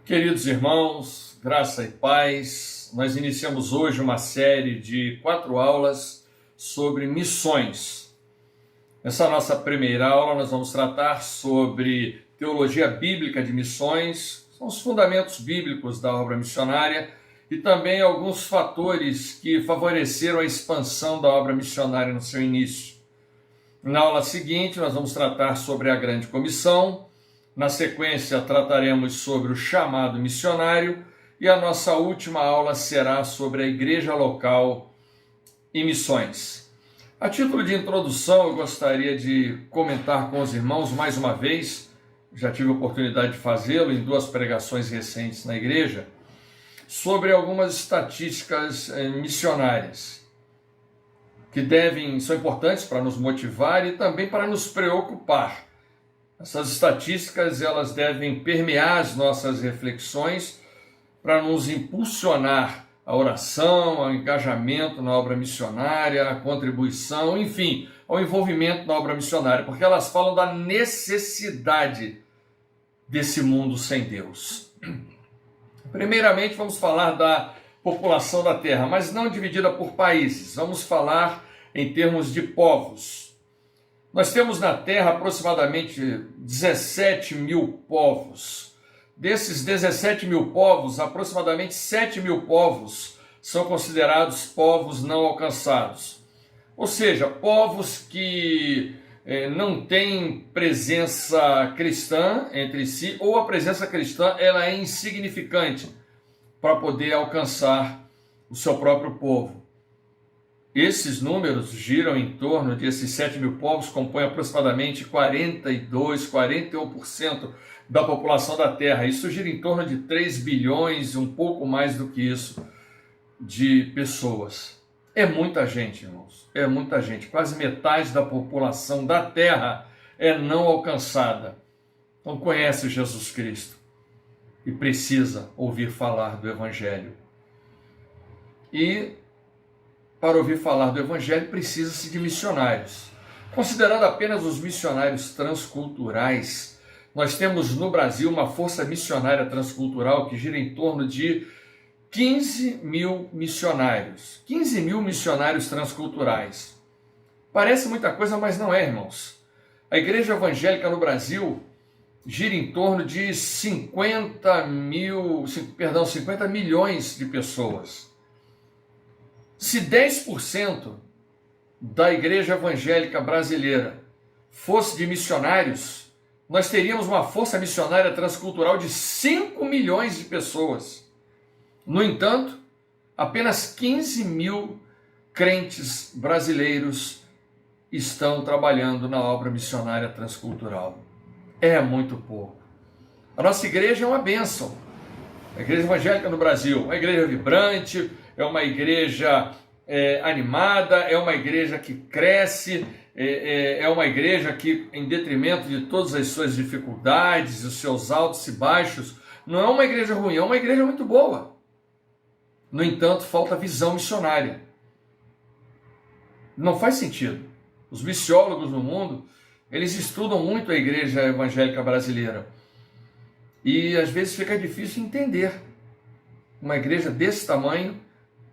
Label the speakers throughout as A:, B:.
A: Queridos irmãos, graça e paz, nós iniciamos hoje uma série de 4 aulas sobre missões. Nessa nossa primeira aula nós vamos tratar sobre teologia bíblica de missões, são os fundamentos bíblicos da obra missionária e também alguns fatores que favoreceram a expansão da obra missionária no seu início. Na aula seguinte nós vamos tratar sobre a grande comissão. Na sequência, trataremos sobre o chamado missionário e a nossa última aula será sobre a igreja local e missões. A título de introdução, eu gostaria de comentar com os irmãos mais uma vez, já tive a oportunidade de fazê-lo em 2 pregações recentes na igreja, sobre algumas estatísticas missionárias que são importantes para nos motivar e também para nos preocupar. Essas estatísticas elas devem permear as nossas reflexões para nos impulsionar a oração, ao engajamento na obra missionária, a contribuição, enfim, ao envolvimento na obra missionária, porque elas falam da necessidade desse mundo sem Deus. Primeiramente, vamos falar da população da Terra, mas não dividida por países, vamos falar em termos de povos. Nós temos na Terra aproximadamente 17 mil povos. Desses 17 mil povos, aproximadamente 7 mil povos são considerados povos não alcançados. Ou seja, povos que não têm presença cristã entre si, ou a presença cristã ela é insignificante para poder alcançar o seu próprio povo. Esses números giram em torno desses 7 mil povos, compõem aproximadamente 41% da população da Terra. Isso gira em torno de 3 bilhões, um pouco mais do que isso, de pessoas. É muita gente, irmãos, é muita gente. Quase metade da população da Terra é não alcançada. Não conhece Jesus Cristo e precisa ouvir falar do Evangelho. E para ouvir falar do Evangelho, precisa-se de missionários. Considerando apenas os missionários transculturais, nós temos no Brasil uma força missionária transcultural que gira em torno de 15 mil missionários. 15 mil missionários transculturais. Parece muita coisa, mas não é, irmãos. A igreja evangélica no Brasil gira em torno de 50 milhões de pessoas. Se 10% da igreja evangélica brasileira fosse de missionários, nós teríamos uma força missionária transcultural de 5 milhões de pessoas. No entanto, apenas 15 mil crentes brasileiros estão trabalhando na obra missionária transcultural. É muito pouco. A nossa igreja é uma bênção. A igreja evangélica no Brasil, uma igreja vibrante, é uma igreja animada, é uma igreja que cresce, é uma igreja que, em detrimento de todas as suas dificuldades, os seus altos e baixos, não é uma igreja ruim, é uma igreja muito boa. No entanto, falta visão missionária. Não faz sentido. Os missiólogos no mundo, eles estudam muito a igreja evangélica brasileira. E às vezes fica difícil entender uma igreja desse tamanho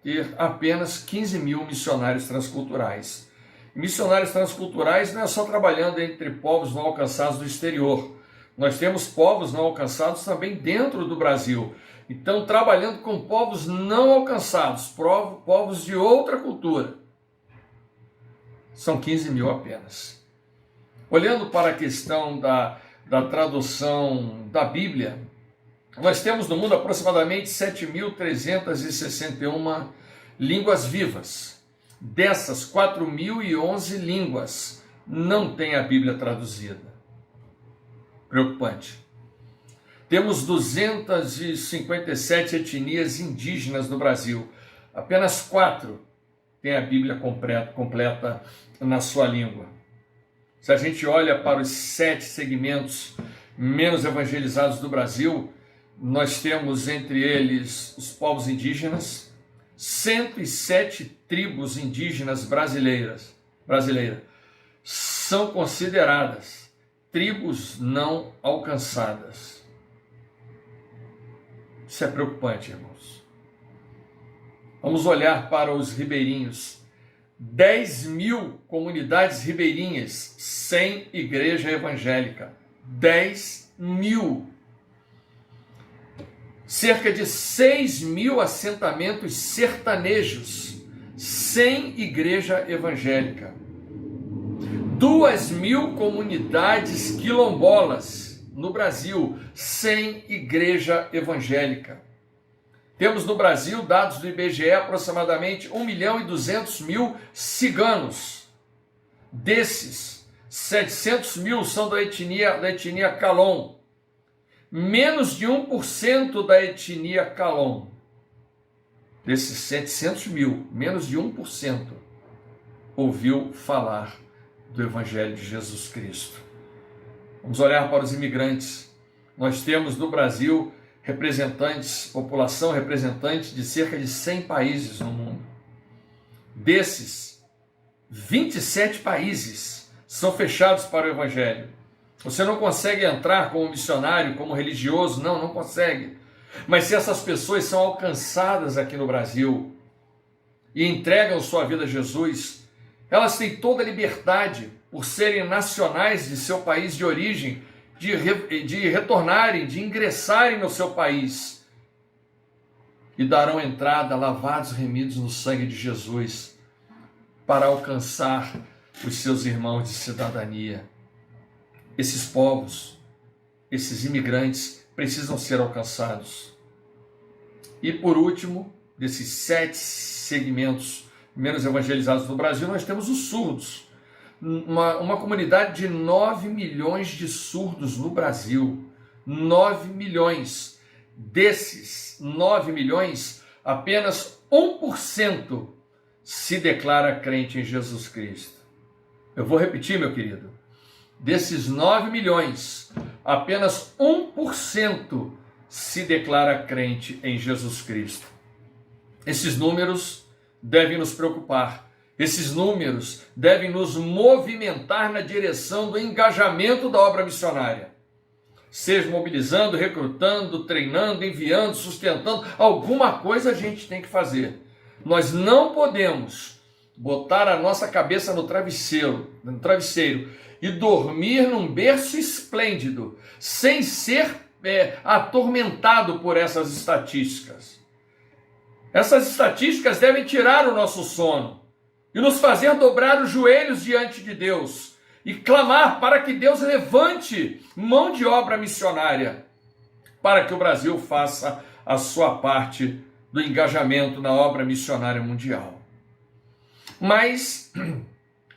A: ter apenas 15 mil missionários transculturais. Missionários transculturais não é só trabalhando entre povos não alcançados do exterior. Nós temos povos não alcançados também dentro do Brasil. Então, trabalhando com povos não alcançados, povos de outra cultura. São 15 mil apenas. Olhando para a questão da tradução da Bíblia, nós temos no mundo aproximadamente 7.361 línguas vivas. Dessas, 4.011 línguas não têm a Bíblia traduzida. Preocupante. Temos 257 etnias indígenas no Brasil. Apenas 4 têm a Bíblia completa na sua língua. Se a gente olha para os 7 segmentos menos evangelizados do Brasil, nós temos entre eles os povos indígenas, 107 tribos indígenas brasileiras são consideradas tribos não alcançadas. Isso é preocupante, irmãos. Vamos olhar para os ribeirinhos. 10 mil comunidades ribeirinhas sem igreja evangélica. 10 mil. Cerca de 6 mil assentamentos sertanejos sem igreja evangélica. 2 mil comunidades quilombolas no Brasil sem igreja evangélica. Temos no Brasil, dados do IBGE, aproximadamente 1.200.000 ciganos. Desses, 700 mil são da etnia Calon. Menos de 1% da etnia Calon. Desses 700 mil, menos de 1% ouviu falar do Evangelho de Jesus Cristo. Vamos olhar para os imigrantes. Nós temos no Brasil população representante de cerca de 100 países no mundo. Desses, 27 países são fechados para o Evangelho. Você não consegue entrar como missionário, como religioso, não consegue. Mas se essas pessoas são alcançadas aqui no Brasil e entregam sua vida a Jesus, elas têm toda a liberdade, por serem nacionais de seu país de origem, de retornarem, de ingressarem no seu país e darão entrada, lavados, remidos no sangue de Jesus, para alcançar os seus irmãos de cidadania. Esses povos, esses imigrantes, precisam ser alcançados. E por último, desses 7 segmentos menos evangelizados no Brasil, nós temos os surdos. Uma comunidade de 9 milhões de surdos no Brasil. 9 milhões. Desses 9 milhões, apenas 1% se declara crente em Jesus Cristo. Eu vou repetir, meu querido. Desses 9 milhões, apenas 1% se declara crente em Jesus Cristo. Esses números devem nos preocupar. Esses números devem nos movimentar na direção do engajamento da obra missionária. Seja mobilizando, recrutando, treinando, enviando, sustentando, alguma coisa a gente tem que fazer. Nós não podemos botar a nossa cabeça no travesseiro e dormir num berço esplêndido, sem ser atormentado por essas estatísticas. Essas estatísticas devem tirar o nosso sono e nos fazer dobrar os joelhos diante de Deus e clamar para que Deus levante mão de obra missionária, para que o Brasil faça a sua parte do engajamento na obra missionária mundial. Mas,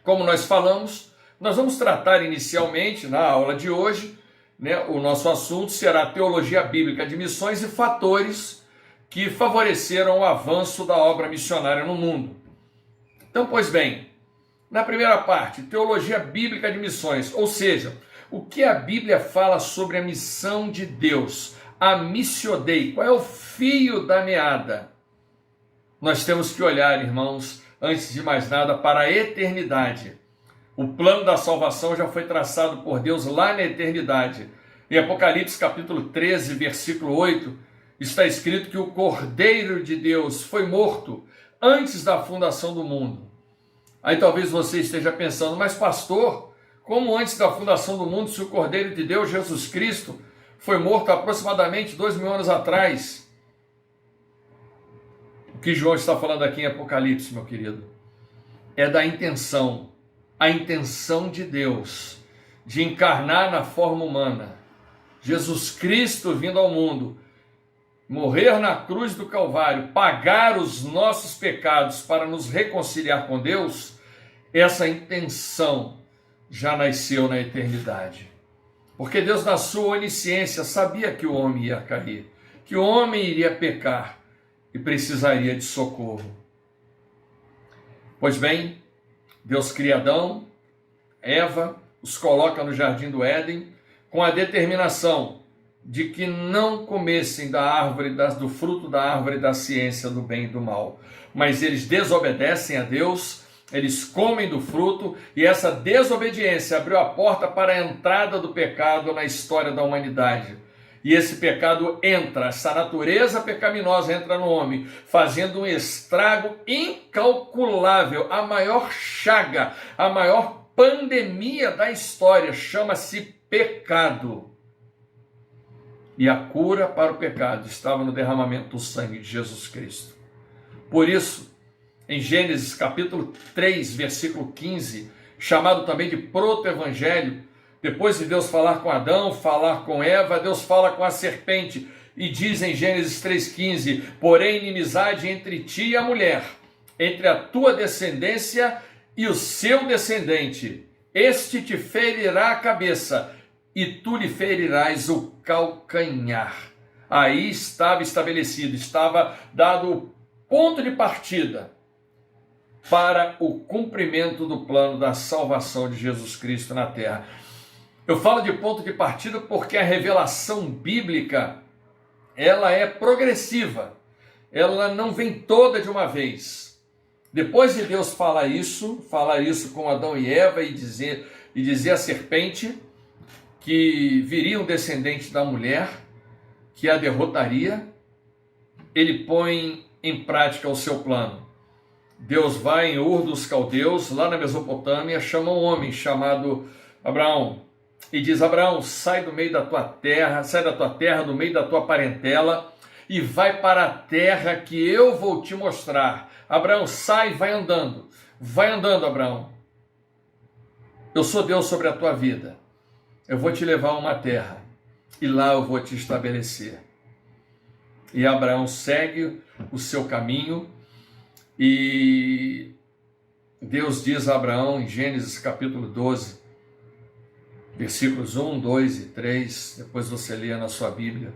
A: como nós falamos, nós vamos tratar inicialmente, na aula de hoje, o nosso assunto será teologia bíblica de missões e fatores que favoreceram o avanço da obra missionária no mundo. Então, pois bem, na primeira parte, teologia bíblica de missões, ou seja, o que a Bíblia fala sobre a missão de Deus, a missio Dei, qual é o fio da meada? Nós temos que olhar, irmãos, antes de mais nada, para a eternidade. O plano da salvação já foi traçado por Deus lá na eternidade. Em Apocalipse capítulo 13, versículo 8, está escrito que o Cordeiro de Deus foi morto antes da fundação do mundo. Aí talvez você esteja pensando, mas pastor, como antes da fundação do mundo, se o Cordeiro de Deus, Jesus Cristo, foi morto aproximadamente 2.000 anos atrás? O que João está falando aqui em Apocalipse, meu querido, é da intenção, a intenção de Deus de encarnar na forma humana. Jesus Cristo vindo ao mundo, morrer na cruz do Calvário, pagar os nossos pecados para nos reconciliar com Deus, essa intenção já nasceu na eternidade. Porque Deus, na sua onisciência, sabia que o homem ia cair, que o homem iria pecar e precisaria de socorro. Pois bem, Deus cria Adão, Eva, os coloca no jardim do Éden, com a determinação de que não comessem do fruto da árvore da ciência do bem e do mal. Mas eles desobedecem a Deus, eles comem do fruto, e essa desobediência abriu a porta para a entrada do pecado na história da humanidade. E esse pecado entra, essa natureza pecaminosa entra no homem, fazendo um estrago incalculável. A maior chaga, a maior pandemia da história chama-se pecado. E a cura para o pecado estava no derramamento do sangue de Jesus Cristo. Por isso, em Gênesis capítulo 3, versículo 15, chamado também de proto-evangelho, depois de Deus falar com Adão, falar com Eva, Deus fala com a serpente e diz em Gênesis 3,15: porém inimizade entre ti e a mulher, entre a tua descendência e o seu descendente, este te ferirá a cabeça e tu lhe ferirás o calcanhar. Aí estava estabelecido, estava dado o ponto de partida para o cumprimento do plano da salvação de Jesus Cristo na terra. Eu falo de ponto de partida porque a revelação bíblica, ela é progressiva, ela não vem toda de uma vez. Depois de Deus falar isso com Adão e Eva e dizer à serpente que viria um descendente da mulher que a derrotaria, ele põe em prática o seu plano. Deus vai em Ur dos Caldeus, lá na Mesopotâmia, chama um homem chamado Abraão e diz: Abraão, sai do meio da tua terra, do meio da tua parentela e vai para a terra que eu vou te mostrar. Abraão, sai e vai andando, Abraão. Eu sou Deus sobre a tua vida. Eu vou te levar a uma terra e lá eu vou te estabelecer. E Abraão segue o seu caminho e Deus diz a Abraão em Gênesis capítulo 12, versículos 1, 2 e 3, depois você lê na sua Bíblia,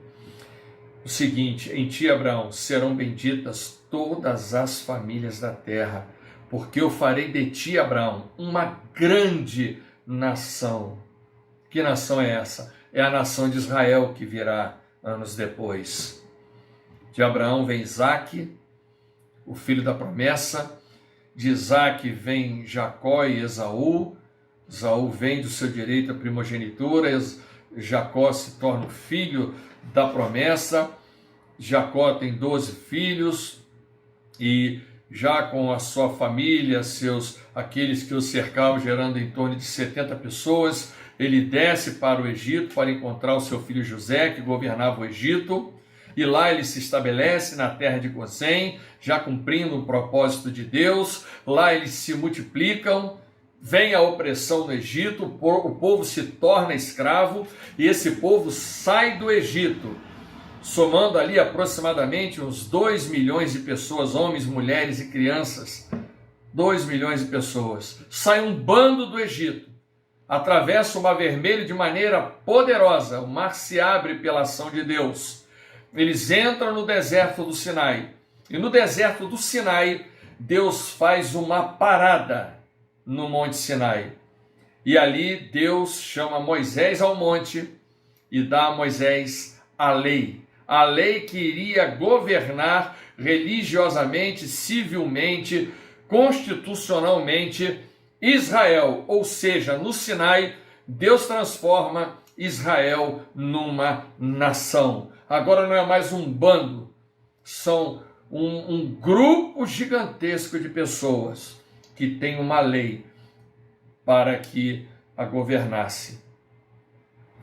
A: o seguinte: em ti, Abraão, serão benditas todas as famílias da terra, porque eu farei de ti, Abraão, uma grande nação. Que nação é essa? É a nação de Israel que virá anos depois. De Abraão vem Isaque, o filho da promessa. De Isaque vem Jacó e Esaú. Esaú vem do seu direito à primogenitura. Jacó se torna o filho da promessa. Jacó tem 12 filhos e já com a sua família, aqueles que o cercavam, gerando em torno de 70 pessoas, ele desce para o Egito para encontrar o seu filho José, que governava o Egito, e lá ele se estabelece na terra de Gozém, já cumprindo o propósito de Deus. Lá eles se multiplicam, vem a opressão no Egito, o povo se torna escravo, e esse povo sai do Egito, somando ali aproximadamente uns 2 milhões de pessoas, homens, mulheres e crianças. 2 milhões de pessoas. Sai um bando do Egito, atravessa o Mar Vermelho de maneira poderosa, o mar se abre pela ação de Deus. Eles entram no deserto do Sinai, e no deserto do Sinai, Deus faz uma parada no Monte Sinai. E ali Deus chama Moisés ao monte e dá a Moisés a lei que iria governar religiosamente, civilmente, constitucionalmente Israel. Ou seja, no Sinai, Deus transforma Israel numa nação. Agora não é mais um bando, são um grupo gigantesco de pessoas que tem uma lei para que a governasse.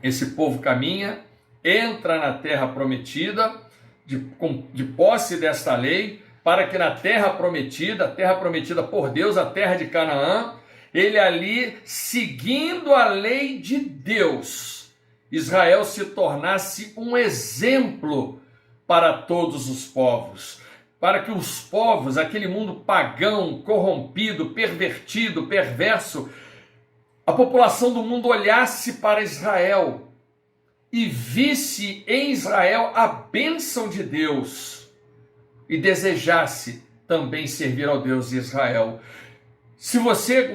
A: Esse povo caminha, entra na terra prometida, de posse desta lei, para que na terra prometida por Deus, a terra de Canaã, ele ali, seguindo a lei de Deus, Israel se tornasse um exemplo para todos os povos, para que os povos, aquele mundo pagão, corrompido, pervertido, perverso, a população do mundo olhasse para Israel e visse em Israel a bênção de Deus e desejasse também servir ao Deus de Israel. Se você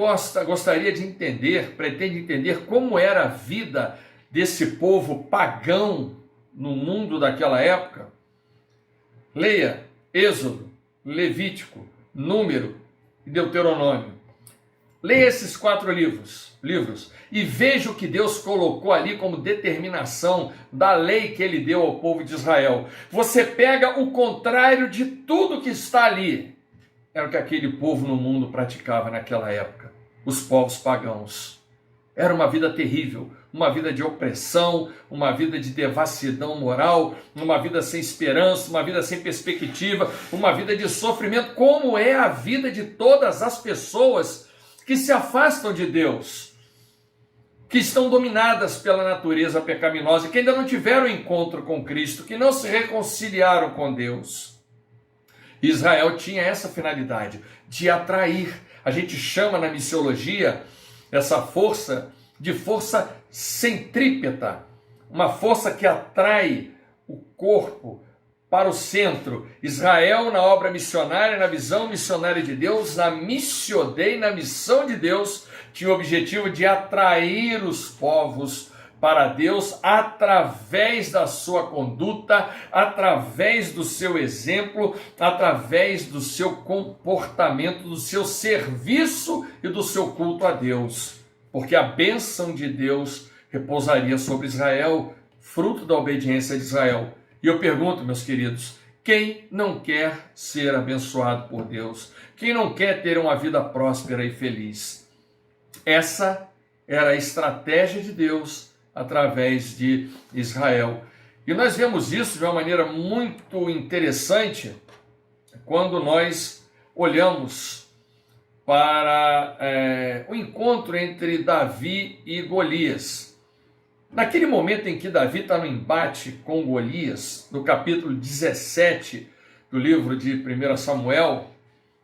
A: gostaria de entender, pretende entender como era a vida desse povo pagão no mundo daquela época, leia Êxodo, Levítico, Número e Deuteronômio. Leia esses 4 livros e veja o que Deus colocou ali como determinação da lei que ele deu ao povo de Israel. Você pega o contrário de tudo que está ali. Era o que aquele povo no mundo praticava naquela época, os povos pagãos. Era uma vida terrível, uma vida de opressão, uma vida de devassidão moral, uma vida sem esperança, uma vida sem perspectiva, uma vida de sofrimento, como é a vida de todas as pessoas que se afastam de Deus, que estão dominadas pela natureza pecaminosa, que ainda não tiveram encontro com Cristo, que não se reconciliaram com Deus. Israel tinha essa finalidade, de atrair. A gente chama na missiologia essa força de força centrípeta, uma força que atrai o corpo para o centro. Israel, na obra missionária, na visão missionária de Deus, na Missio Dei, na missão de Deus, tinha o objetivo de atrair os povos para Deus através da sua conduta, através do seu exemplo, através do seu comportamento, do seu serviço e do seu culto a Deus. Porque a bênção de Deus repousaria sobre Israel, fruto da obediência de Israel. E eu pergunto, meus queridos, quem não quer ser abençoado por Deus? Quem não quer ter uma vida próspera e feliz? Essa era a estratégia de Deus através de Israel. E nós vemos isso de uma maneira muito interessante quando nós olhamos para o encontro entre Davi e Golias. Naquele momento em que Davi está no embate com Golias, no capítulo 17 do livro de 1 Samuel,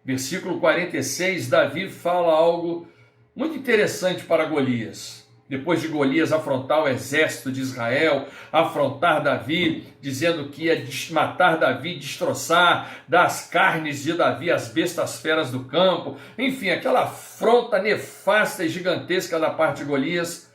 A: versículo 46, Davi fala algo muito interessante para Golias. Depois de Golias afrontar o exército de Israel, afrontar Davi, dizendo que ia matar Davi, destroçar das carnes de Davi as bestas feras do campo, enfim, aquela afronta nefasta e gigantesca da parte de Golias,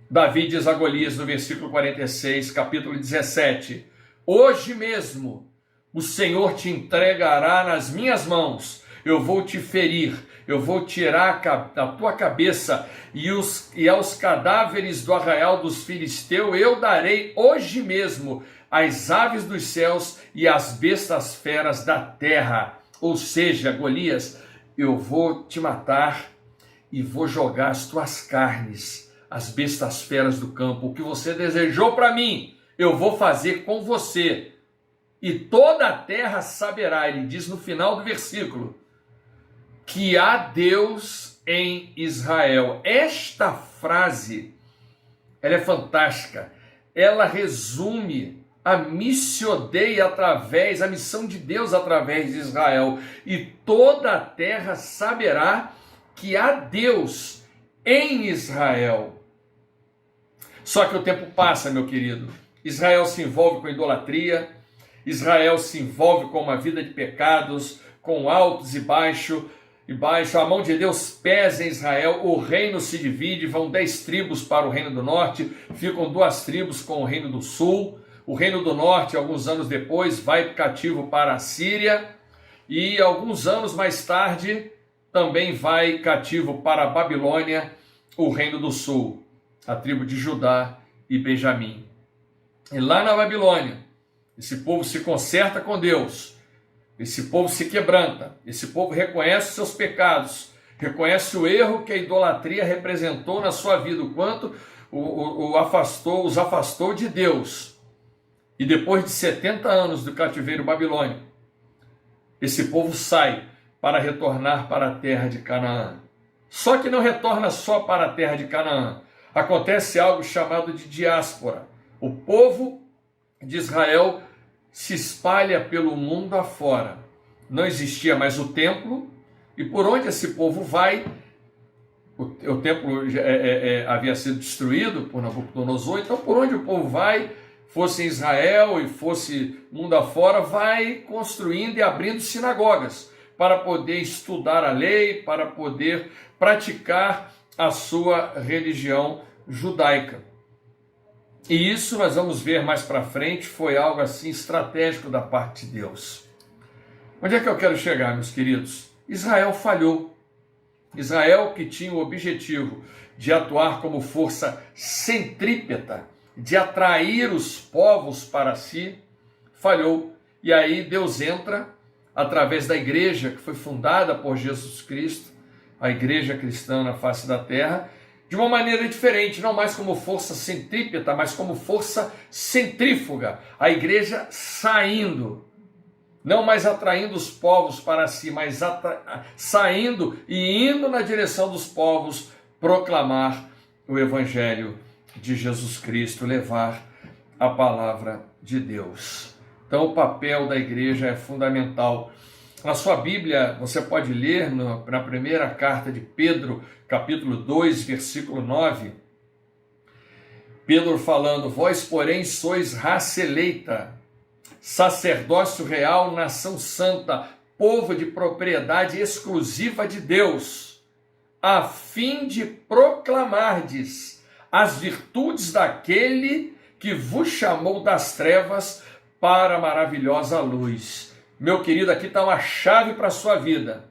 A: Davi diz a Golias no versículo 46, capítulo 17, hoje mesmo o Senhor te entregará nas minhas mãos, eu vou te ferir, eu vou tirar a tua cabeça e aos cadáveres do arraial dos filisteus eu darei hoje mesmo as aves dos céus e as bestas feras da terra. Ou seja, Golias, eu vou te matar e vou jogar as tuas carnes, as bestas feras do campo. O que você desejou para mim, eu vou fazer com você. E toda a terra saberá, ele diz no final do versículo, que há Deus em Israel. Esta frase, ela é fantástica. Ela resume a Missio Dei através, a missão de Deus através de Israel. E toda a terra saberá que há Deus em Israel. Só que o tempo passa, meu querido. Israel se envolve com idolatria, Israel se envolve com uma vida de pecados, com altos e baixos, a mão de Deus pesa em Israel, o reino se divide, vão 10 tribos para o reino do norte, ficam 2 tribos com o reino do sul, o reino do norte, alguns anos depois, vai cativo para a Síria, e alguns anos mais tarde, também vai cativo para a Babilônia, o reino do sul, a tribo de Judá e Benjamim. E lá na Babilônia, esse povo se conserta com Deus, esse povo se quebranta, esse povo reconhece seus pecados, reconhece o erro que a idolatria representou na sua vida, o quanto os afastou de Deus. E depois de 70 anos do cativeiro babilônico, esse povo sai para retornar para a terra de Canaã. Só que não retorna só para a terra de Canaã. Acontece algo chamado de diáspora. O povo de Israel se espalha pelo mundo afora. Não existia mais o templo, e por onde esse povo vai, o templo havia sido destruído por Nabucodonosor, então por onde o povo vai, fosse em Israel e fosse mundo afora, vai construindo e abrindo sinagogas para poder estudar a lei, para poder praticar a sua religião judaica. E isso nós vamos ver mais para frente, foi algo assim estratégico da parte de Deus. Onde é que eu quero chegar, meus queridos? Israel falhou. Israel, que tinha o objetivo de atuar como força centrípeta, de atrair os povos para si, falhou. E aí Deus entra através da igreja que foi fundada por Jesus Cristo, a igreja cristã na face da terra, de uma maneira diferente, não mais como força centrípeta, mas como força centrífuga. A igreja saindo, não mais atraindo os povos para si, mas saindo e indo na direção dos povos, proclamar o evangelho de Jesus Cristo, levar a palavra de Deus. Então o papel da igreja é fundamental. Na sua Bíblia, você pode ler na primeira carta de Pedro, capítulo 2, versículo 9, Pedro falando: vós, porém, sois raça eleita, sacerdócio real, nação santa, povo de propriedade exclusiva de Deus, a fim de proclamardes as virtudes daquele que vos chamou das trevas para a maravilhosa luz. Meu querido, aqui está uma chave para a sua vida.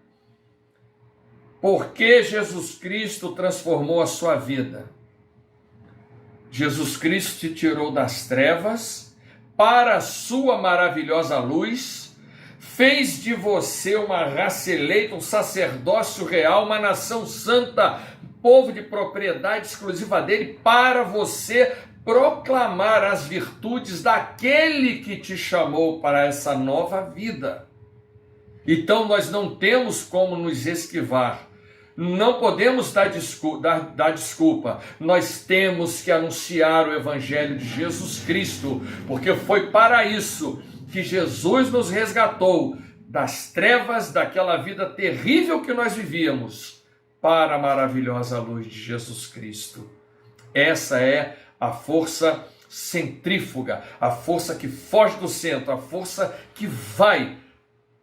A: Por que Jesus Cristo transformou a sua vida? Jesus Cristo te tirou das trevas para a sua maravilhosa luz, fez de você uma raça eleita, um sacerdócio real, uma nação santa, povo de propriedade exclusiva dele, para você proclamar as virtudes daquele que te chamou para essa nova vida. Então nós não temos como nos esquivar, não podemos dar desculpa, nós temos que anunciar o evangelho de Jesus Cristo, porque foi para isso que Jesus nos resgatou das trevas, daquela vida terrível que nós vivíamos, para a maravilhosa luz de Jesus Cristo. Essa é a força centrífuga, a força que foge do centro, a força que vai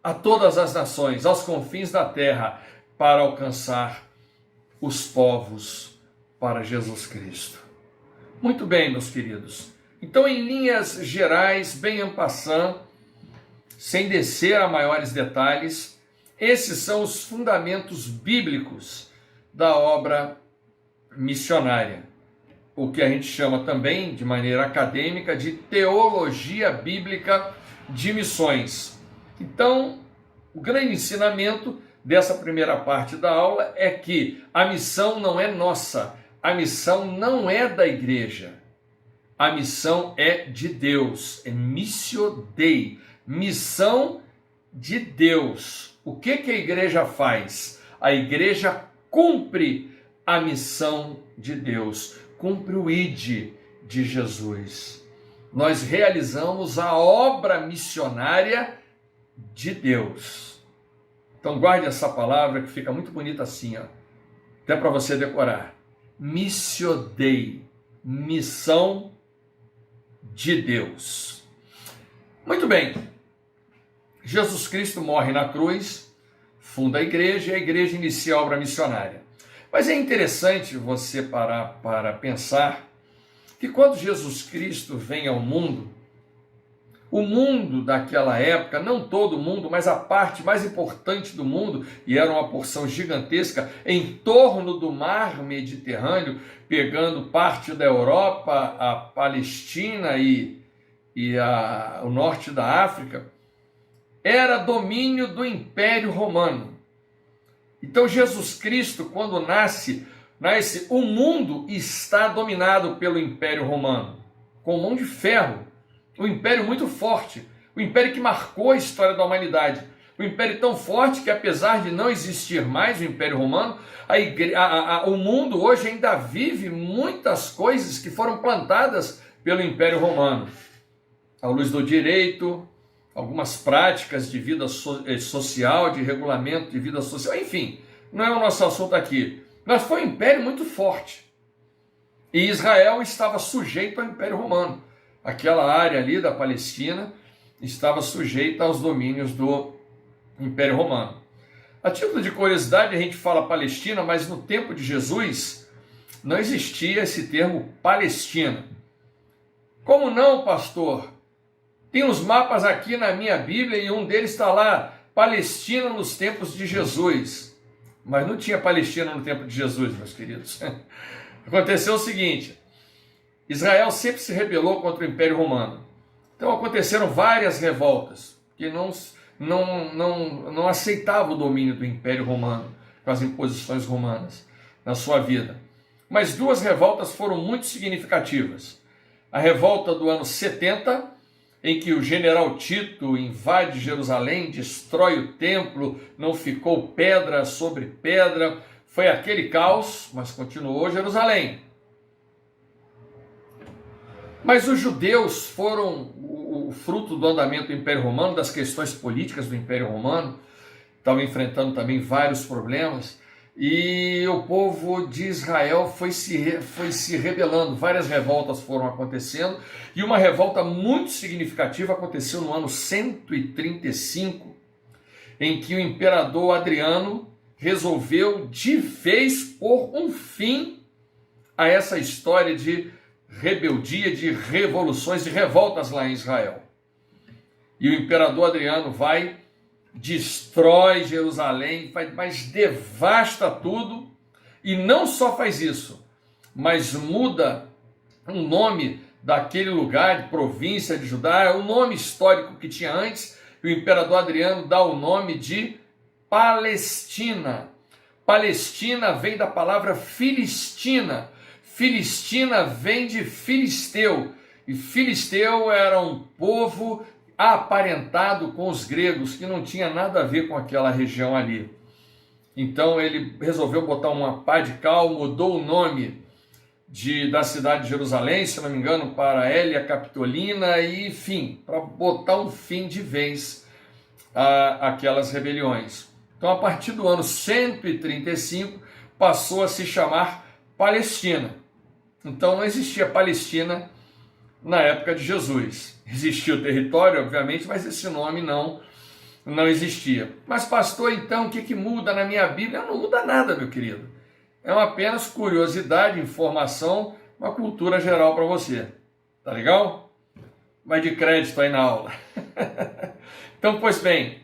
A: a todas as nações, aos confins da terra, para alcançar os povos para Jesus Cristo. Muito bem, meus queridos. Então, em linhas gerais, bem en passant, sem descer a maiores detalhes, esses são os fundamentos bíblicos da obra missionária, o que a gente chama também, de maneira acadêmica, de teologia bíblica de missões. Então, o grande ensinamento dessa primeira parte da aula é que a missão não é nossa, a missão não é da igreja, a missão é de Deus, é missio Dei, missão de Deus. O que a igreja faz? A igreja cumpre a missão de Deus, cumpre o ID de Jesus. Nós realizamos a obra missionária de Deus. Então guarde essa palavra que fica muito bonita assim, ó, até para você decorar. Missio Dei, missão de Deus. Muito bem, Jesus Cristo morre na cruz, funda a igreja e a igreja inicia a obra missionária. Mas é interessante você parar para pensar que quando Jesus Cristo vem ao mundo, o mundo daquela época, não todo o mundo, mas a parte mais importante do mundo, e era uma porção gigantesca, em torno do mar Mediterrâneo, pegando parte da Europa, a Palestina e o norte da África, era domínio do Império Romano. Então Jesus Cristo, quando nasce, o mundo está dominado pelo Império Romano, com mão de ferro, um império muito forte, o império que marcou a história da humanidade, um império tão forte que, apesar de não existir mais o Império Romano, o mundo hoje ainda vive muitas coisas que foram plantadas pelo Império Romano, à luz do direito, algumas práticas de vida social, de regulamento de vida social, enfim, não é o nosso assunto aqui. Mas foi um império muito forte. E Israel estava sujeito ao Império Romano. Aquela área ali da Palestina estava sujeita aos domínios do Império Romano. A título de curiosidade, a gente fala Palestina, mas no tempo de Jesus não existia esse termo Palestina. Como não, pastor? Tem uns mapas aqui na minha Bíblia e um deles está lá, Palestina nos tempos de Jesus. mas não tinha Palestina no tempo de Jesus, meus queridos. Aconteceu o seguinte: Israel sempre se rebelou contra o Império Romano. Então aconteceram várias revoltas, que não aceitavam o domínio do Império Romano, com as imposições romanas na sua vida. Mas duas revoltas foram muito significativas. A revolta do ano 70, em que o general Tito invade Jerusalém, destrói o templo, não ficou pedra sobre pedra, foi aquele caos, mas continuou Jerusalém. Mas os judeus foram o fruto do andamento do Império Romano, das questões políticas do Império Romano, estavam enfrentando também vários problemas, e o povo de Israel foi se rebelando, várias revoltas foram acontecendo, e uma revolta muito significativa aconteceu no ano 135, em que o imperador Adriano resolveu de vez pôr um fim a essa história de rebeldia, de revoluções, de revoltas lá em Israel. E o imperador Adriano vai, destrói Jerusalém, mas devasta tudo, e não só faz isso, mas muda o nome daquele lugar, de província de Judá, o nome histórico que tinha antes, e o imperador Adriano dá o nome de Palestina. Palestina vem da palavra Filistina. Filistina vem de Filisteu, e Filisteu era um povo aparentado com os gregos, que não tinha nada a ver com aquela região ali. Então ele resolveu botar uma pá de cal, mudou o nome da cidade de Jerusalém, se não me engano, para Hélia Capitolina, e enfim, para botar um fim de vez àquelas rebeliões. Então, a partir do ano 135, passou a se chamar Palestina. Então não existia Palestina na época de Jesus. Existia o território, obviamente, mas esse nome não existia. Mas pastor, então, o que muda na minha Bíblia? Não muda nada, meu querido. É apenas curiosidade, informação, uma cultura geral para você. Tá legal? Vai de crédito aí na aula. Então, pois bem,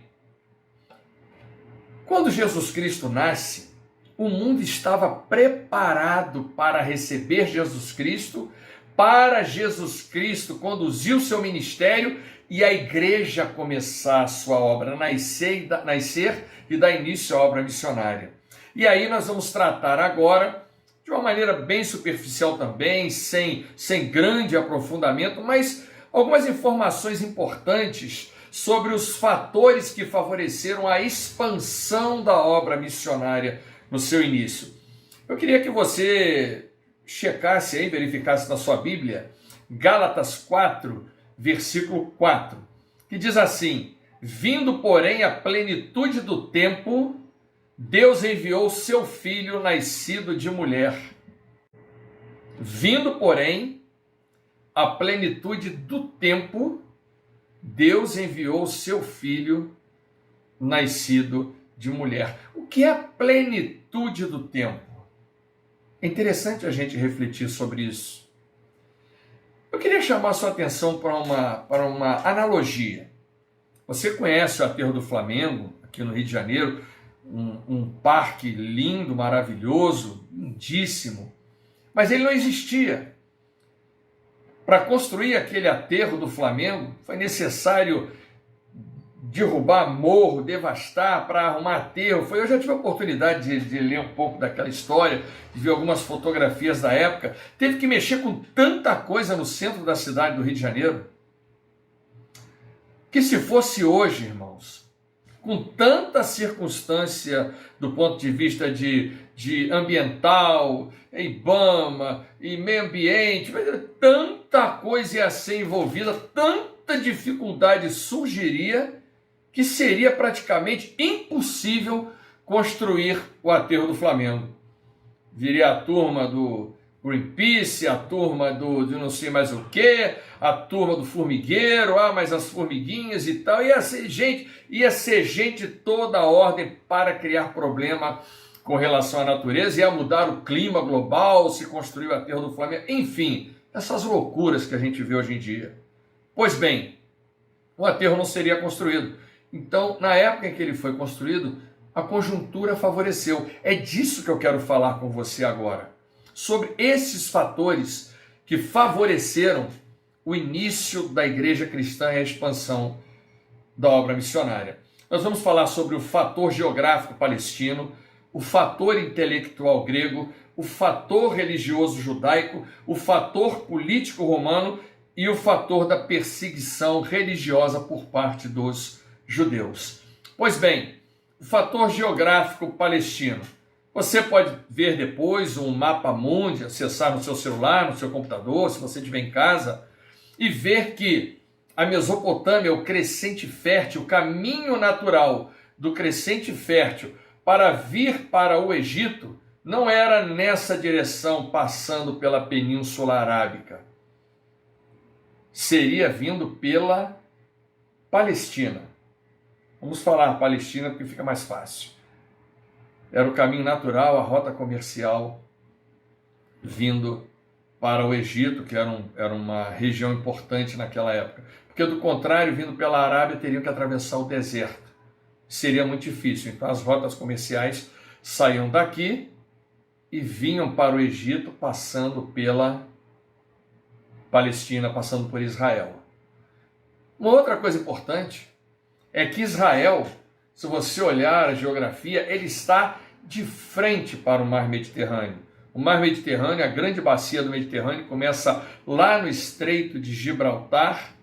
A: quando Jesus Cristo nasce, o mundo estava preparado para receber Jesus Cristo, para Jesus Cristo conduzir o seu ministério e a igreja começar a sua obra, nascer e dar início à obra missionária. E aí nós vamos tratar agora, de uma maneira bem superficial também, sem grande aprofundamento, mas algumas informações importantes sobre os fatores que favoreceram a expansão da obra missionária no seu início. Eu queria que você checasse aí, verificasse na sua Bíblia, Gálatas 4, versículo 4, que diz assim: vindo, porém, a plenitude do tempo, Deus enviou seu Filho nascido de mulher. Vindo, porém, a plenitude do tempo, Deus enviou seu Filho nascido de mulher. O que é a plenitude do tempo? É interessante a gente refletir sobre isso. Eu queria chamar a sua atenção para uma analogia. Você conhece o Aterro do Flamengo, aqui no Rio de Janeiro, um parque lindo, maravilhoso, lindíssimo, mas ele não existia. Para construir aquele aterro do Flamengo, foi necessário derrubar morro, devastar para arrumar aterro. Eu já tive a oportunidade de ler um pouco daquela história, de ver algumas fotografias da época. Teve que mexer com tanta coisa no centro da cidade do Rio de Janeiro, que se fosse hoje, irmãos, com tanta circunstância do ponto de vista de ambiental, IBAMA e meio ambiente, tanta coisa ia ser envolvida, tanta dificuldade surgiria, que seria praticamente impossível construir o aterro do Flamengo. Viria a turma do Greenpeace, a turma de não sei mais o que, a turma do formigueiro, mas as formiguinhas e tal, ia ser gente toda a ordem para criar problema com relação à natureza, ia mudar o clima global, se construir o aterro do Flamengo, enfim, essas loucuras que a gente vê hoje em dia. Pois bem, o aterro não seria construído. Então, na época em que ele foi construído, a conjuntura favoreceu. É disso que eu quero falar com você agora. Sobre esses fatores que favoreceram o início da igreja cristã e a expansão da obra missionária. Nós vamos falar sobre o fator geográfico palestino, o fator intelectual grego, o fator religioso judaico, o fator político romano e o fator da perseguição religiosa por parte dos judeus. Pois bem, o fator geográfico palestino. Você pode ver depois um mapa mundi, acessar no seu celular, no seu computador, se você estiver em casa, e ver que a Mesopotâmia, o crescente fértil, o caminho natural do crescente fértil para vir para o Egito, não era nessa direção, passando pela Península Arábica. Seria vindo pela Palestina. Vamos falar Palestina porque fica mais fácil. Era o caminho natural, a rota comercial, vindo para o Egito, que era uma região importante naquela época. Porque, do contrário, vindo pela Arábia, teriam que atravessar o deserto. Seria muito difícil. Então, as rotas comerciais saíam daqui e vinham para o Egito, passando pela Palestina, passando por Israel. Uma outra coisa importante é que Israel, se você olhar a geografia, ele está de frente para o Mar Mediterrâneo. O Mar Mediterrâneo, a grande bacia do Mediterrâneo, começa lá no Estreito de Gibraltar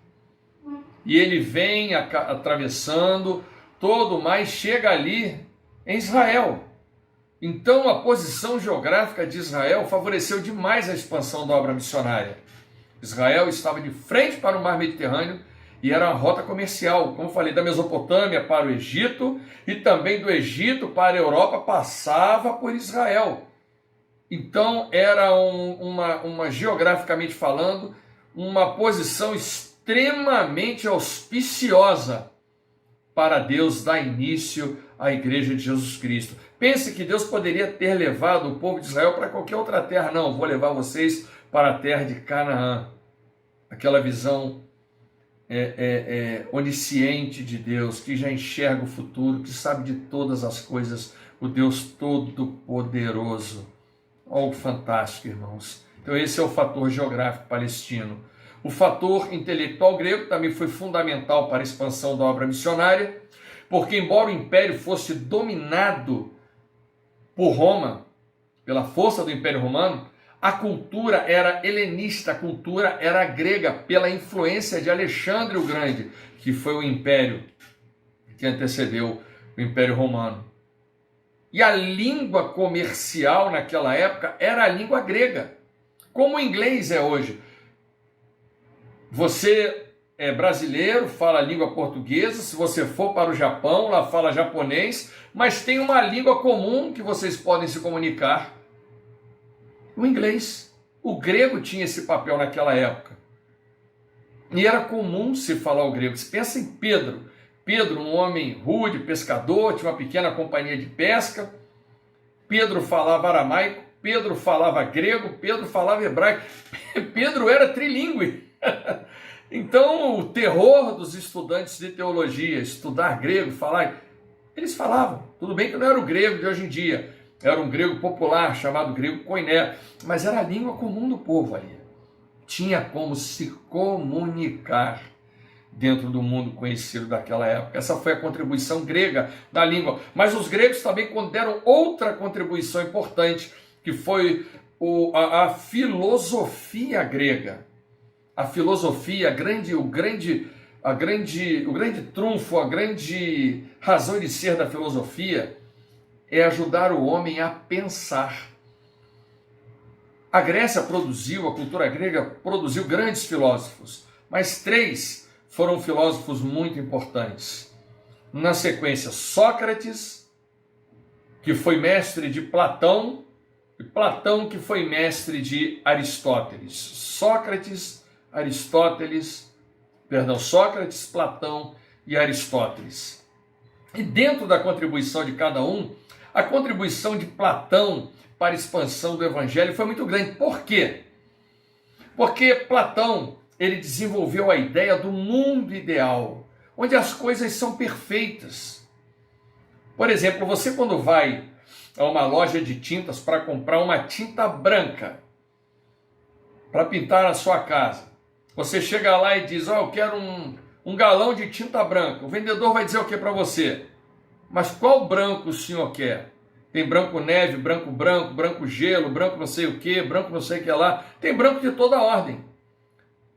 A: e ele vem atravessando todo o mar e chega ali em Israel. Então, a posição geográfica de Israel favoreceu demais a expansão da obra missionária. Israel estava de frente para o Mar Mediterrâneo e era uma rota comercial, como falei, da Mesopotâmia para o Egito e também do Egito para a Europa, passava por Israel. Então era geograficamente falando, uma posição extremamente auspiciosa para Deus dar início à igreja de Jesus Cristo. Pense que Deus poderia ter levado o povo de Israel para qualquer outra terra. Não, vou levar vocês para a terra de Canaã. Aquela visão onisciente de Deus, que já enxerga o futuro, que sabe de todas as coisas, o Deus Todo-Poderoso. Algo fantástico, irmãos. Então esse é o fator geográfico palestino. O fator intelectual grego também foi fundamental para a expansão da obra missionária, porque embora o império fosse dominado por Roma, pela força do Império Romano, a cultura era helenista, a cultura era grega, pela influência de Alexandre o Grande, que foi o império que antecedeu o Império Romano. E a língua comercial naquela época era a língua grega, como o inglês é hoje. Você é brasileiro, fala a língua portuguesa, se você for para o Japão, lá fala japonês, mas tem uma língua comum que vocês podem se comunicar. O inglês. O grego tinha esse papel naquela época. E era comum se falar o grego. Você pensa em Pedro. Pedro, um homem rude, pescador, tinha uma pequena companhia de pesca. Pedro falava aramaico, Pedro falava grego, Pedro falava hebraico. Pedro era trilíngue. Então, o terror dos estudantes de teologia, estudar grego, falar, eles falavam. Tudo bem que não era o grego de hoje em dia, era um grego popular chamado grego koiné, mas era a língua comum do povo ali. Tinha como se comunicar dentro do mundo conhecido daquela época. Essa foi a contribuição grega da língua. Mas os gregos também deram outra contribuição importante, que foi a filosofia grega. A filosofia, o grande trunfo, a grande razão de ser da filosofia é ajudar o homem a pensar. A Grécia produziu, a cultura grega produziu grandes filósofos, mas 3 foram filósofos muito importantes. Na sequência, Sócrates, que foi mestre de Platão, e Platão, que foi mestre de Aristóteles. Sócrates, Platão e Aristóteles. E dentro da contribuição de cada um, a contribuição de Platão para a expansão do evangelho foi muito grande. Por quê? Porque Platão, ele desenvolveu a ideia do mundo ideal, onde as coisas são perfeitas. Por exemplo, você quando vai a uma loja de tintas para comprar uma tinta branca para pintar a sua casa, você chega lá e diz, eu quero um galão de tinta branca. O vendedor vai dizer o que para você? Mas qual branco o senhor quer? Tem branco neve, branco branco, branco gelo, branco não sei o que, branco não sei o que lá. Tem branco de toda ordem.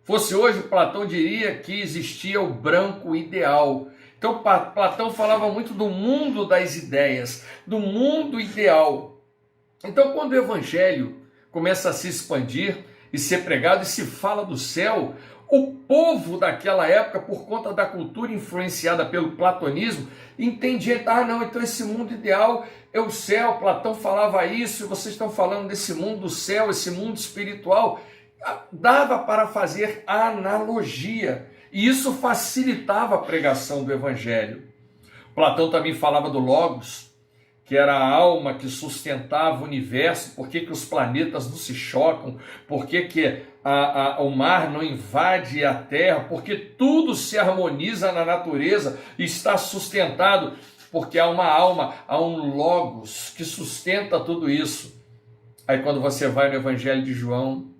A: Fosse hoje, Platão diria que existia o branco ideal. Então Platão falava muito do mundo das ideias, do mundo ideal. Então quando o evangelho começa a se expandir e ser pregado e se fala do céu, o povo daquela época, por conta da cultura influenciada pelo platonismo, entendia, não, então esse mundo ideal é o céu, Platão falava isso, e vocês estão falando desse mundo do céu, esse mundo espiritual. Dava para fazer analogia, e isso facilitava a pregação do evangelho. Platão também falava do Logos, que era a alma que sustentava o universo. Por que os planetas não se chocam? Por que o mar não invade a terra? Porque tudo se harmoniza na natureza e está sustentado, porque há uma alma, há um Logos que sustenta tudo isso. Aí quando você vai no Evangelho de João,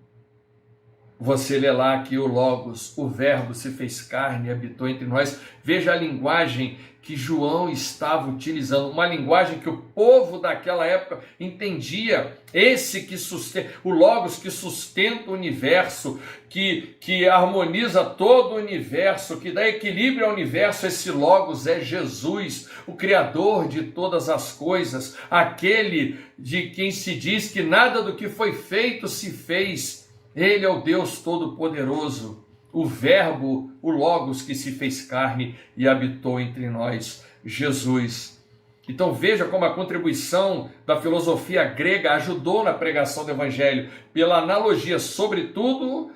A: você lê lá que o Logos, o Verbo se fez carne e habitou entre nós. Veja a linguagem que João estava utilizando, uma linguagem que o povo daquela época entendia. Esse que sustenta, o Logos que sustenta o universo, que harmoniza todo o universo, que dá equilíbrio ao universo, esse Logos é Jesus, o Criador de todas as coisas, aquele de quem se diz que nada do que foi feito se fez. Ele é o Deus Todo-Poderoso, o Verbo, o Logos que se fez carne e habitou entre nós, Jesus. Então veja como a contribuição da filosofia grega ajudou na pregação do Evangelho, pela analogia, sobretudo,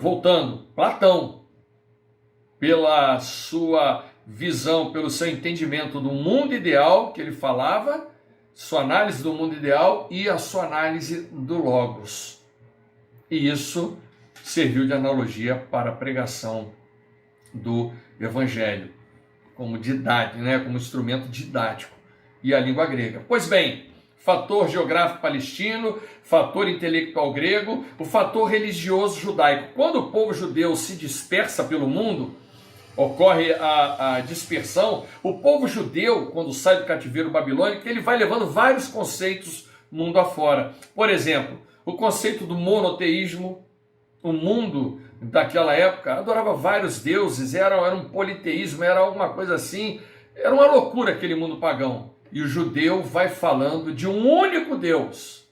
A: voltando, Platão, pela sua visão, pelo seu entendimento do mundo ideal que ele falava, sua análise do mundo ideal e a sua análise do Logos. E isso serviu de analogia para a pregação do Evangelho, como como instrumento didático, e a língua grega. Pois bem, fator geográfico palestino, fator intelectual grego, o fator religioso judaico. Quando o povo judeu se dispersa pelo mundo, ocorre a dispersão, o povo judeu, quando sai do cativeiro babilônico, ele vai levando vários conceitos mundo afora. Por exemplo, o conceito do monoteísmo. O mundo daquela época adorava vários deuses, era um politeísmo, era alguma coisa assim, era uma loucura aquele mundo pagão. E o judeu vai falando de um único Deus,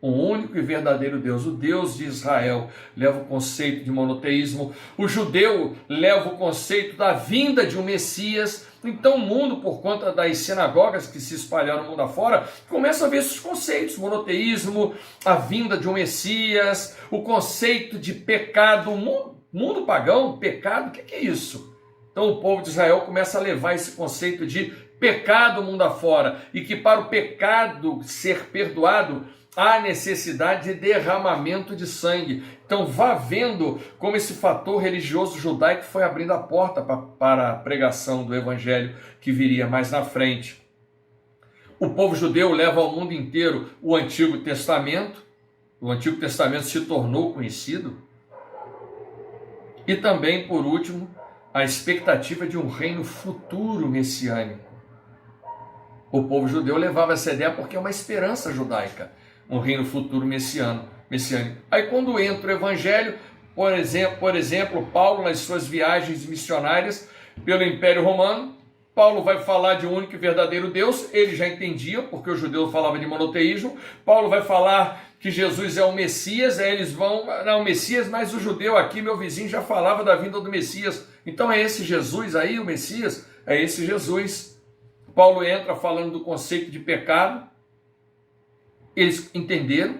A: um único e verdadeiro Deus, o Deus de Israel. Leva o conceito de monoteísmo, o judeu leva o conceito da vinda de um Messias. Então o mundo, por conta das sinagogas que se espalharam no mundo afora, começa a ver esses conceitos, monoteísmo, a vinda de um Messias, o conceito de pecado, mundo pagão, pecado, o que é isso? Então o povo de Israel começa a levar esse conceito de pecado mundo afora, e que para o pecado ser perdoado, há necessidade de derramamento de sangue. Então vá vendo como esse fator religioso judaico foi abrindo a porta para a pregação do evangelho que viria mais na frente. O povo judeu leva ao mundo inteiro o Antigo Testamento. O Antigo Testamento se tornou conhecido. E também, por último, a expectativa de um reino futuro messiânico. O povo judeu levava essa ideia porque é uma esperança judaica, um reino futuro messiânico. Aí quando entra o evangelho, por exemplo, Paulo nas suas viagens missionárias pelo Império Romano, Paulo vai falar de um único e verdadeiro Deus, ele já entendia, porque o judeu falava de monoteísmo. Paulo vai falar que Jesus é o Messias, aí eles vão, não, o Messias, mas o judeu aqui, meu vizinho, já falava da vinda do Messias. Então é esse Jesus aí, o Messias? É esse Jesus. Paulo entra falando do conceito de pecado. Eles entenderam,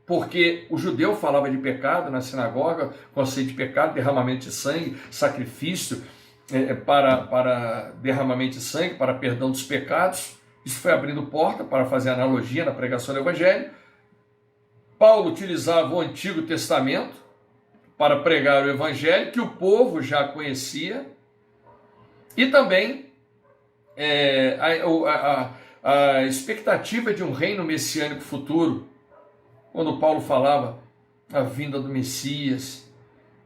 A: porque o judeu falava de pecado na sinagoga, conceito de pecado, derramamento de sangue, sacrifício para derramamento de sangue, para perdão dos pecados. Isso foi abrindo porta para fazer analogia na pregação do evangelho. Paulo utilizava o Antigo Testamento para pregar o evangelho, que o povo já conhecia, e também a expectativa de um reino messiânico futuro, quando Paulo falava a vinda do Messias,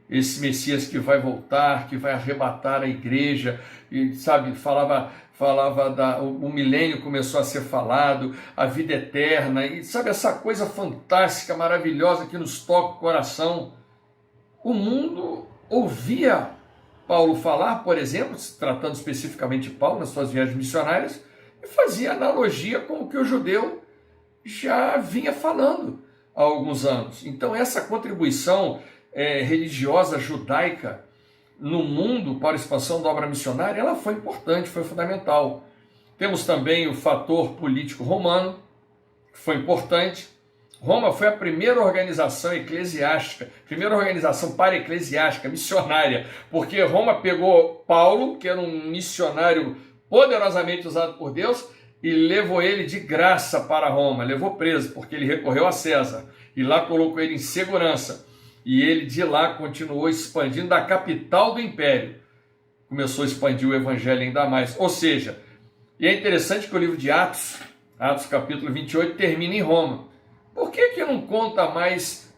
A: esse Messias que vai voltar, que vai arrebatar a igreja, e sabe, o milênio começou a ser falado, a vida eterna, e sabe essa coisa fantástica, maravilhosa que nos toca o coração. O mundo ouvia Paulo falar, por exemplo, tratando especificamente de Paulo nas suas viagens missionárias, e fazia analogia com o que o judeu já vinha falando há alguns anos. Então essa contribuição religiosa judaica no mundo para a expansão da obra missionária, ela foi importante, foi fundamental. Temos também o fator político romano, que foi importante. Roma foi a primeira organização eclesiástica, primeira organização para-eclesiástica, missionária, porque Roma pegou Paulo, que era um missionário poderosamente usado por Deus, e levou ele de graça para Roma, levou preso, porque ele recorreu a César, e lá colocou ele em segurança, e ele de lá continuou expandindo da capital do império, começou a expandir o evangelho ainda mais, ou seja, e é interessante que o livro de Atos capítulo 28, termina em Roma. Por que não conta mais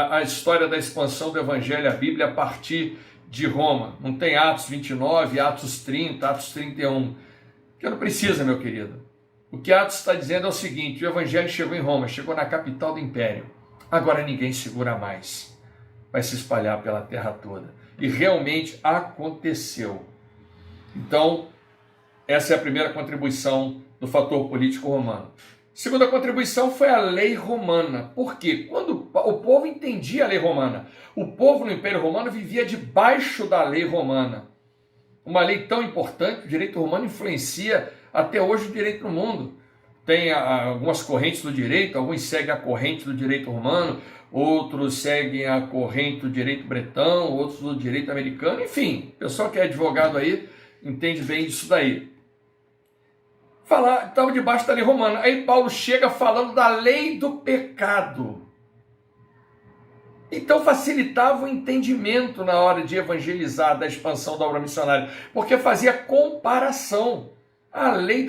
A: a história da expansão do evangelho, a Bíblia, a partir de Roma? Não tem Atos 29, Atos 30, Atos 31, que não precisa, meu querido. O que Atos está dizendo é o seguinte: o evangelho chegou em Roma, chegou na capital do império, agora ninguém segura mais, vai se espalhar pela terra toda, e realmente aconteceu. Então, essa é a primeira contribuição do fator político romano. Segunda contribuição foi a lei romana. Por quê? Quando o povo entendia a lei romana, o povo no Império Romano vivia debaixo da lei romana. Uma lei tão importante, o direito romano influencia até hoje o direito no mundo. Tem algumas correntes do direito, alguns seguem a corrente do direito romano, outros seguem a corrente do direito bretão, outros do direito americano, enfim, o pessoal que é advogado aí entende bem disso daí. Estava debaixo da lei romana. Aí Paulo chega falando da lei do pecado. Então facilitava o entendimento na hora de evangelizar, da expansão da obra missionária, porque fazia comparação. A lei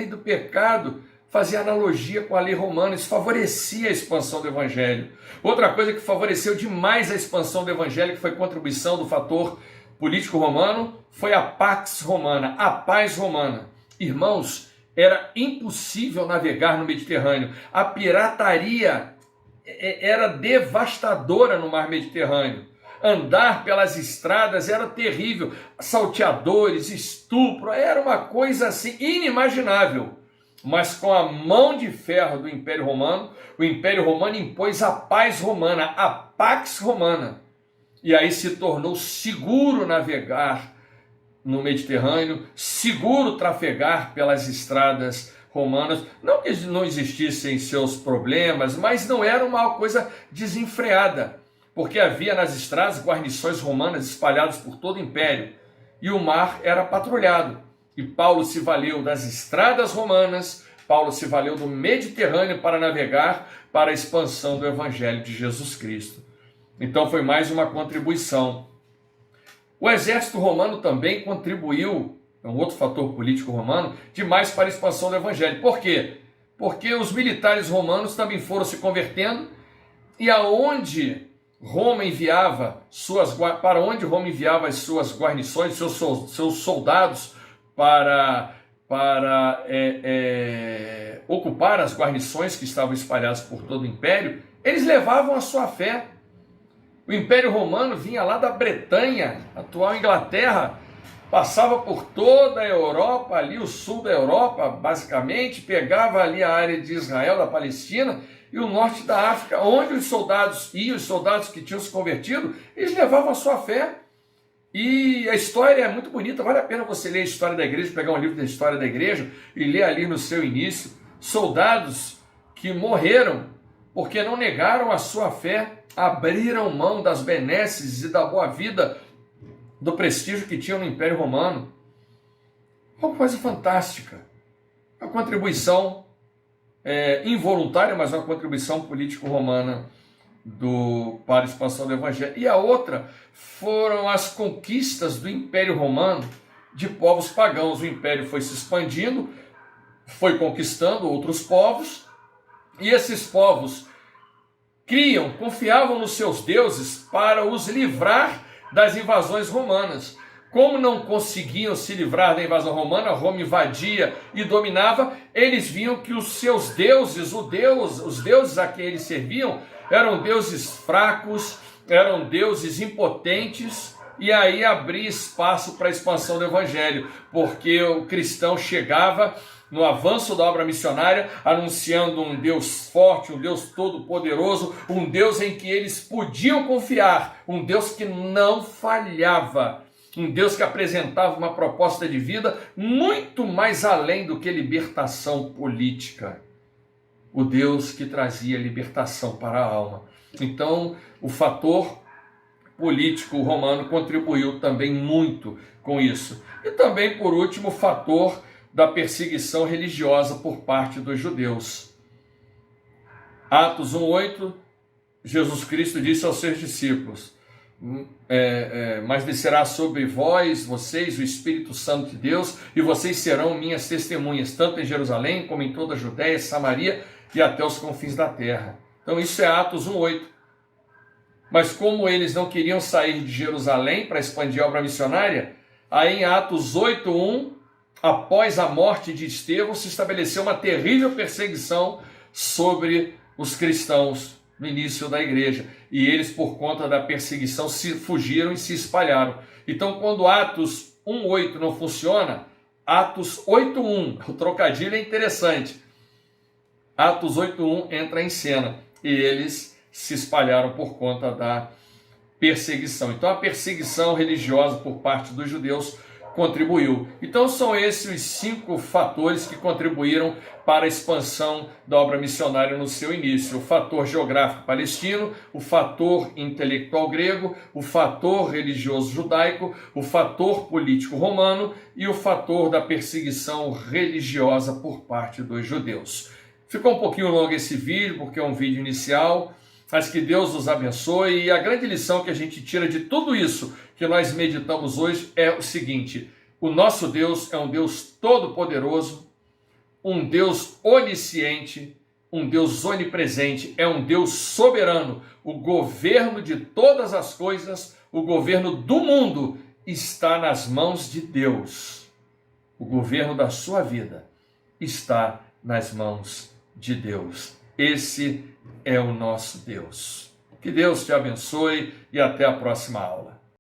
A: do pecado fazia analogia com a lei romana, isso favorecia a expansão do evangelho. Outra coisa que favoreceu demais a expansão do evangelho, que foi contribuição do fator político romano, foi a Pax Romana, a paz romana. Irmãos, era impossível navegar no Mediterrâneo. A pirataria era devastadora no mar Mediterrâneo. Andar pelas estradas era terrível. Salteadores, estupro, era uma coisa assim inimaginável. Mas com a mão de ferro do Império Romano, o Império Romano impôs a paz romana, a Pax Romana. E aí se tornou seguro navegar no Mediterrâneo, seguro trafegar pelas estradas romanas. Não que não existissem seus problemas, mas não era uma coisa desenfreada, porque havia nas estradas guarnições romanas espalhadas por todo o império, e o mar era patrulhado. E Paulo se valeu das estradas romanas, Paulo se valeu do Mediterrâneo para navegar para a expansão do Evangelho de Jesus Cristo. Então foi mais uma contribuição. O exército romano também contribuiu, é um outro fator político romano, demais para a expansão do evangelho. Por quê? Porque os militares romanos também foram se convertendo, e para onde Roma enviava as suas guarnições, seus soldados para ocupar as guarnições que estavam espalhadas por todo o império, eles levavam a sua fé. O Império Romano vinha lá da Bretanha, atual Inglaterra, passava por toda a Europa, ali o sul da Europa, basicamente, pegava ali a área de Israel, da Palestina, e o norte da África, onde os soldados iam, os soldados que tinham se convertido, eles levavam a sua fé. E a história é muito bonita, vale a pena você ler a história da igreja, pegar um livro da história da igreja e ler ali no seu início, soldados que morreram porque não negaram a sua fé, abriram mão das benesses e da boa vida, do prestígio que tinham no Império Romano. Uma coisa fantástica. Uma contribuição involuntária, mas uma contribuição político-romana para a expansão do Evangelho. E a outra foram as conquistas do Império Romano de povos pagãos. O império foi se expandindo, foi conquistando outros povos, e esses povos confiavam nos seus deuses para os livrar das invasões romanas. Como não conseguiam se livrar da invasão romana, Roma invadia e dominava, eles viam que os seus deuses, os deuses a quem eles serviam, eram deuses fracos, eram deuses impotentes, e aí abria espaço para a expansão do evangelho, porque o cristão chegava no avanço da obra missionária, anunciando um Deus forte, um Deus todo-poderoso, um Deus em que eles podiam confiar, um Deus que não falhava, um Deus que apresentava uma proposta de vida muito mais além do que libertação política. O Deus que trazia libertação para a alma. Então, o fator político romano contribuiu também muito com isso. E também, por último, o fator da perseguição religiosa por parte dos judeus. Atos 1:8, Jesus Cristo disse aos seus discípulos: mas descerá sobre vocês, o Espírito Santo de Deus, e vocês serão minhas testemunhas, tanto em Jerusalém, como em toda a Judéia, Samaria e até os confins da terra. Então isso é Atos 1:8. Mas como eles não queriam sair de Jerusalém para expandir a obra missionária, aí em Atos 8:1, após a morte de Estevão, se estabeleceu uma terrível perseguição sobre os cristãos no início da igreja. E eles, por conta da perseguição, fugiram e se espalharam. Então, quando Atos 1:8 não funciona, Atos 8:1, o trocadilho é interessante. Atos 8:1 entra em cena e eles se espalharam por conta da perseguição. Então, a perseguição religiosa por parte dos judeus contribuiu. Então são esses os 5 fatores que contribuíram para a expansão da obra missionária no seu início: o fator geográfico palestino, o fator intelectual grego, o fator religioso judaico, o fator político romano e o fator da perseguição religiosa por parte dos judeus. Ficou um pouquinho longo esse vídeo, porque é um vídeo inicial, mas que Deus nos abençoe. E a grande lição que a gente tira de tudo isso que nós meditamos hoje é o seguinte: o nosso Deus é um Deus todo-poderoso, um Deus onisciente, um Deus onipresente, é um Deus soberano. O governo de todas as coisas, o governo do mundo está nas mãos de Deus. O governo da sua vida está nas mãos de Deus. Esse é o nosso Deus. Que Deus te abençoe e até a próxima aula.